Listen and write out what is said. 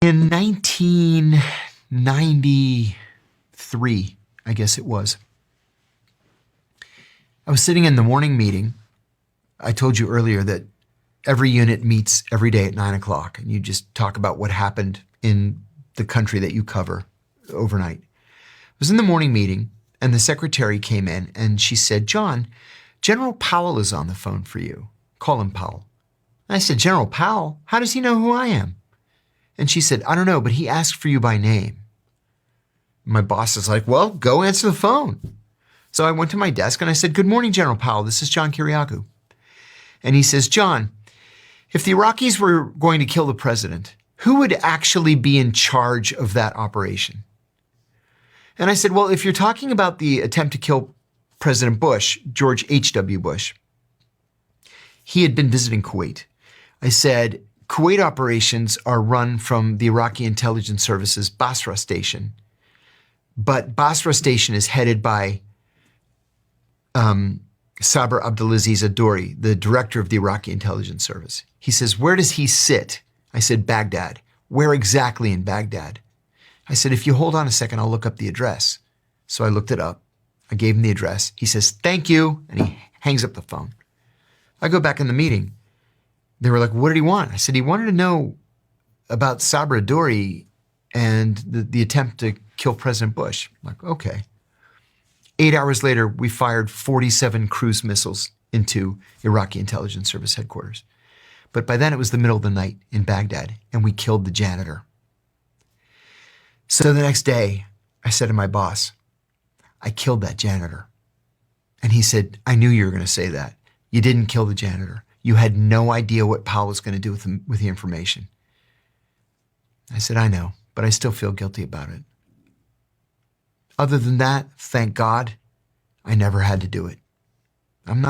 In 1993, I guess it was, I was sitting in the morning meeting. I told you earlier that every unit meets every day at 9 o'clock, and you just talk about what happened in the country that you cover overnight. I was in the morning meeting, and the secretary came in, and she said, "John, General Powell is on the phone for you, Colin Powell." And I said, "General Powell? How does he know who I am?" And she said, "I don't know, but he asked for you by name." My boss is like, "Well, go answer the phone." So I went to my desk and I said, "Good morning, General Powell. This is John Kiriakou." And he says, "John, if the Iraqis were going to kill the president, who would actually be in charge of that operation?" And I said, "Well, if you're talking about the attempt to kill President Bush, George H.W. Bush, he had been visiting Kuwait." I said, "Kuwait operations are run from the Iraqi intelligence service's Basra station, but Basra station is headed by Sabr Abdulaziz Adori, the director of the Iraqi intelligence service." He says, "Where does he sit?" I said, "Baghdad." "Where exactly in Baghdad?" I said, "If you hold on a second, I'll look up the address." So I looked it up. I gave him the address. He says, "Thank you," and he hangs up the phone. I go back in the meeting. They were like, "What did he want?" I said, "He wanted to know about Sabra Dori and the attempt to kill President Bush." I'm like, okay. 8 hours later, we fired 47 cruise missiles into Iraqi intelligence service headquarters. But by then it was the middle of the night in Baghdad, and we killed the janitor. So the next day, I said to my boss, "I killed that janitor." And he said, "I knew you were going to say that. You didn't kill the janitor. You had no idea what Powell was going to do with the information." I said, "I know, but I still feel guilty about it. Other than that, thank God, I never had to do it. I'm not